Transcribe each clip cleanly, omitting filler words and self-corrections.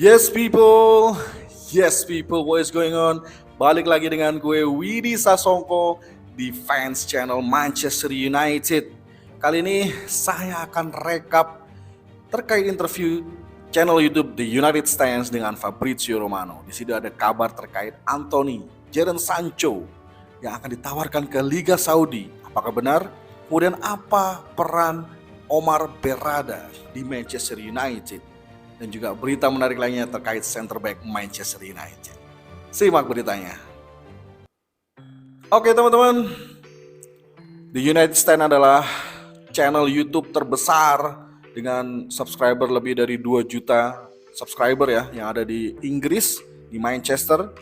Yes people, what is going on? Balik lagi dengan gue Widi Sasongko di fans channel Manchester United. Kali ini saya akan rekap terkait interview channel YouTube The United Stands dengan Fabrizio Romano. Di sini ada kabar terkait Anthony, Jadon Sancho yang akan ditawarkan ke Liga Saudi. Apakah benar? Kemudian apa peran Omar Berrada di Manchester United? Dan juga berita menarik lainnya terkait center back Manchester United. Simak beritanya. Oke teman-teman, The United Stand adalah channel YouTube terbesar dengan subscriber lebih dari 2 juta subscriber ya, yang ada di Inggris, di Manchester,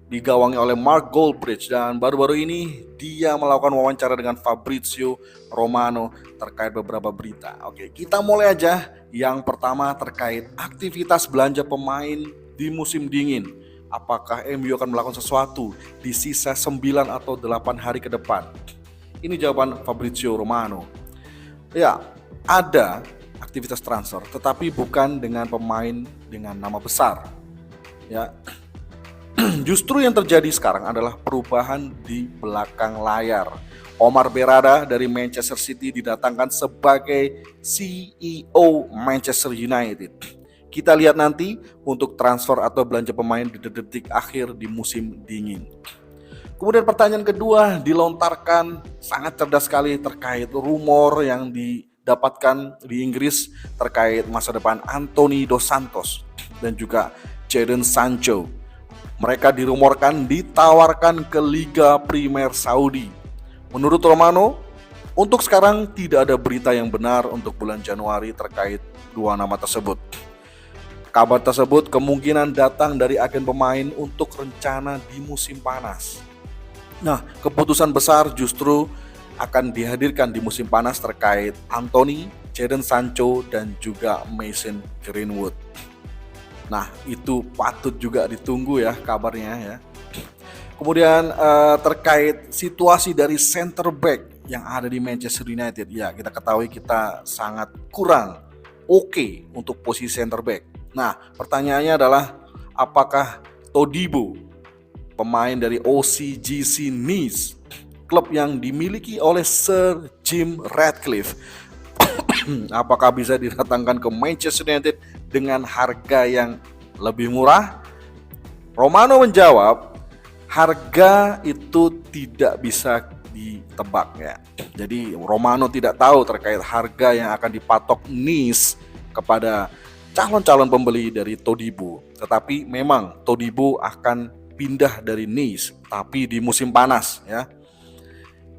digawangi oleh Mark Goldbridge. Dan baru-baru ini dia melakukan wawancara dengan Fabrizio Romano terkait beberapa berita. Oke, kita mulai aja. Yang pertama terkait aktivitas belanja pemain di musim dingin. Apakah MU akan melakukan sesuatu di sisa 9 atau 8 hari ke depan? Ini jawaban Fabrizio Romano. Ya, ada aktivitas transfer, tetapi bukan dengan pemain dengan nama besar. Ya, justru yang terjadi sekarang adalah perubahan di belakang layar. Omar Berrada dari Manchester City didatangkan sebagai CEO Manchester United. Kita lihat nanti untuk transfer atau belanja pemain di detik akhir di musim dingin. Kemudian pertanyaan kedua dilontarkan sangat cerdas sekali terkait rumor yang didapatkan di Inggris terkait masa depan Anthony Dos Santos dan juga Jadon Sancho. Mereka dirumorkan ditawarkan ke Liga Primer Saudi. Menurut Romano, untuk sekarang tidak ada berita yang benar untuk bulan Januari terkait dua nama tersebut. Kabar tersebut kemungkinan datang dari agen pemain untuk rencana di musim panas. Nah, keputusan besar justru akan dihadirkan di musim panas terkait Anthony, Jadon Sancho, dan juga Mason Greenwood. Nah, itu patut juga ditunggu ya kabarnya ya. Kemudian terkait situasi dari center back yang ada di Manchester United, ya kita ketahui kita sangat kurang oke untuk posisi center back. Nah, pertanyaannya adalah apakah Todibo, pemain dari OCGC Nice, klub yang dimiliki oleh Sir Jim Ratcliffe, apakah bisa didatangkan ke Manchester United dengan harga yang lebih murah? Romano menjawab, harga itu tidak bisa ditebak ya. Jadi Romano tidak tahu terkait harga yang akan dipatok Nice kepada calon-calon pembeli dari Todibo. Tetapi memang Todibo akan pindah dari Nice, tapi di musim panas ya.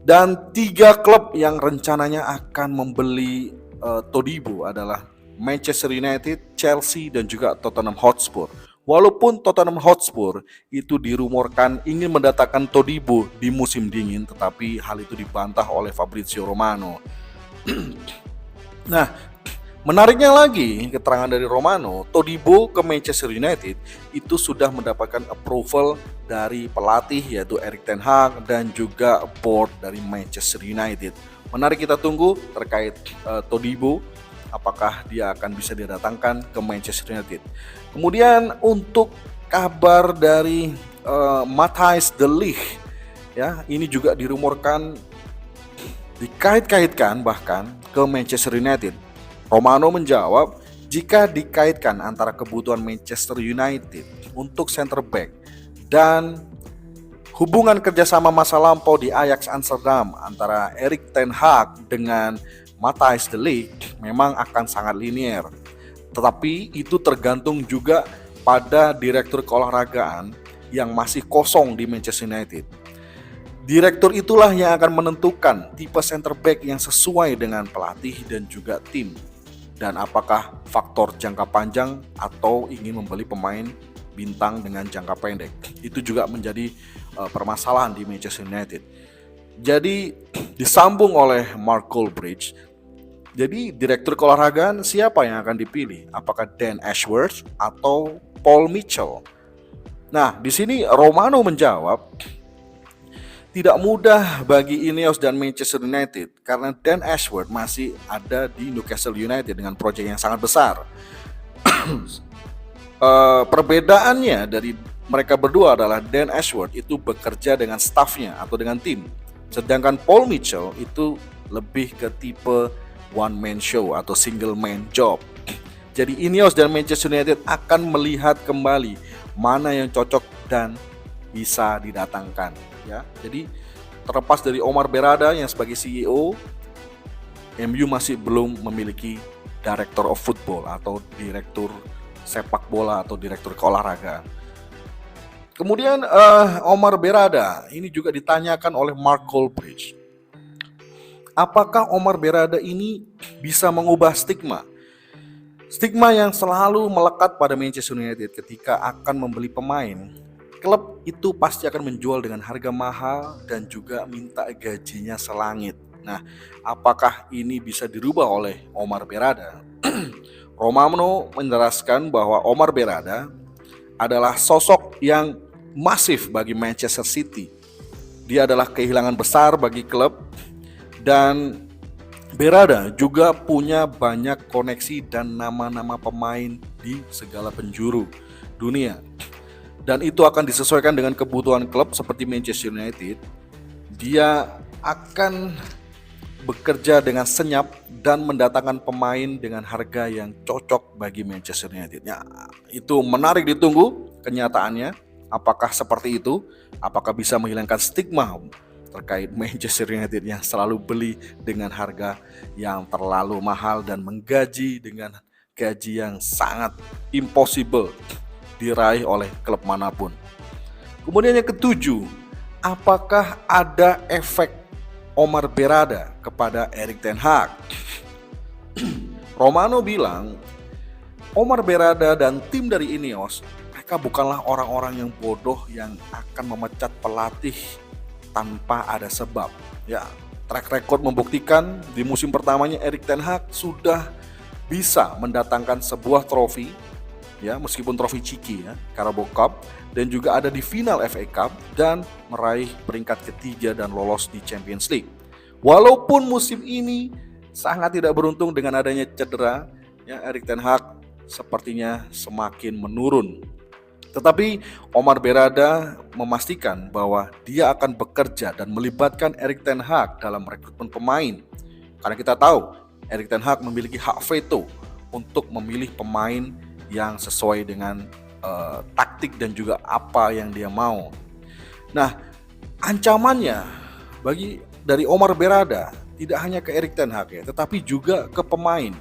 Dan 3 klub yang rencananya akan membeli Todibo adalah Manchester United, Chelsea, dan juga Tottenham Hotspur. Walaupun Tottenham Hotspur itu dirumorkan ingin mendatangkan Todibo di musim dingin, tetapi hal itu dibantah oleh Fabrizio Romano. Nah, menariknya lagi keterangan dari Romano, Todibo ke Manchester United itu sudah mendapatkan approval dari pelatih yaitu Erik ten Hag dan juga board dari Manchester United. Menarik kita tunggu terkait Todibo, apakah dia akan bisa didatangkan ke Manchester United. Kemudian untuk kabar dari Matthijs de Ligt, ya ini juga dirumorkan dikait-kaitkan bahkan ke Manchester United. Romano menjawab, jika dikaitkan antara kebutuhan Manchester United untuk center back dan hubungan kerjasama masa lampau di Ajax Amsterdam antara Erik ten Hag dengan Matthijs de Ligt memang akan sangat linier. Tetapi itu tergantung juga pada direktur keolahragaan yang masih kosong di Manchester United. Direktur itulah yang akan menentukan tipe center back yang sesuai dengan pelatih dan juga tim. Dan apakah faktor jangka panjang atau ingin membeli pemain bintang dengan jangka pendek. Itu juga menjadi permasalahan di Manchester United. Jadi disambung oleh Mark Goldbridge. Jadi direktur keolahragaan siapa yang akan dipilih? Apakah Dan Ashworth atau Paul Mitchell? Nah, di sini Romano menjawab, tidak mudah bagi Ineos dan Manchester United karena Dan Ashworth masih ada di Newcastle United dengan proyek yang sangat besar. Perbedaannya dari mereka berdua adalah Dan Ashworth itu bekerja dengan staffnya atau dengan tim, sedangkan Paul Mitchell itu lebih ke tipe one man show atau single man job. Jadi Ineos dan Manchester United akan melihat kembali mana yang cocok dan bisa didatangkan ya. Jadi terlepas dari Omar Berrada yang sebagai CEO, MU masih belum memiliki Director of Football atau direktur sepak bola atau direktur keolahragaan. Kemudian Omar Berrada ini juga ditanyakan oleh Mark Goldbridge. Apakah Omar Berrada ini bisa mengubah stigma yang selalu melekat pada Manchester United ketika akan membeli pemain? Klub itu pasti akan menjual dengan harga mahal dan juga minta gajinya selangit. Nah, apakah ini bisa dirubah oleh Omar Berrada? Romano menjelaskan bahwa Omar Berrada adalah sosok yang masif bagi Manchester City. Dia adalah kehilangan besar bagi klub, dan Berrada juga punya banyak koneksi dan nama-nama pemain di segala penjuru dunia. Dan itu akan disesuaikan dengan kebutuhan klub seperti Manchester United. Dia akan bekerja dengan senyap dan mendatangkan pemain dengan harga yang cocok bagi Manchester United. Ya, itu menarik ditunggu kenyataannya. Apakah seperti itu? Apakah bisa menghilangkan stigma terkait Manchester United yang selalu beli dengan harga yang terlalu mahal dan menggaji dengan gaji yang sangat impossible diraih oleh klub manapun. Kemudian yang ketujuh, apakah ada efek Omar Berrada kepada Erik ten Hag? Romano bilang Omar Berrada dan tim dari Ineos, mereka bukanlah orang-orang yang bodoh yang akan memecat pelatih tanpa ada sebab. Ya, track record membuktikan di musim pertamanya Erik ten Hag sudah bisa mendatangkan sebuah trofi, ya meskipun trofi Ciki ya, Carabao Cup, dan juga ada di final FA Cup dan meraih peringkat ketiga dan lolos di Champions League. Walaupun musim ini sangat tidak beruntung dengan adanya cedera, ya Erik ten Hag sepertinya semakin menurun. Tetapi Omar Berrada memastikan bahwa dia akan bekerja dan melibatkan Erik ten Hag dalam rekrutmen pemain. Karena kita tahu Erik ten Hag memiliki hak veto untuk memilih pemain yang sesuai dengan taktik dan juga apa yang dia mau. Nah, ancamannya dari Omar Berrada tidak hanya ke Erik ten Hag ya, tetapi juga ke pemain.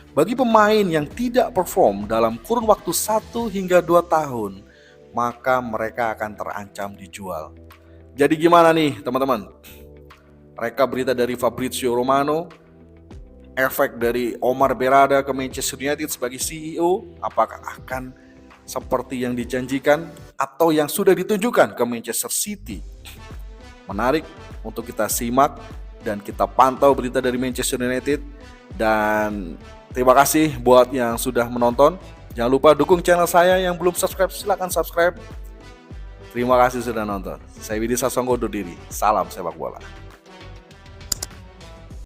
Bagi pemain yang tidak perform dalam kurun waktu 1 hingga 2 tahun, maka mereka akan terancam dijual. Jadi gimana nih teman-teman? Reka berita dari Fabrizio Romano, efek dari Omar Berrada ke Manchester United sebagai CEO, apakah akan seperti yang dijanjikan atau yang sudah ditunjukkan ke Manchester City? Menarik untuk kita simak dan kita pantau berita dari Manchester United. Dan terima kasih buat yang sudah menonton. Jangan lupa dukung channel saya, yang belum subscribe silahkan subscribe. Terima kasih sudah nonton. Saya Widi Sasongko undur diri. Salam sepak bola.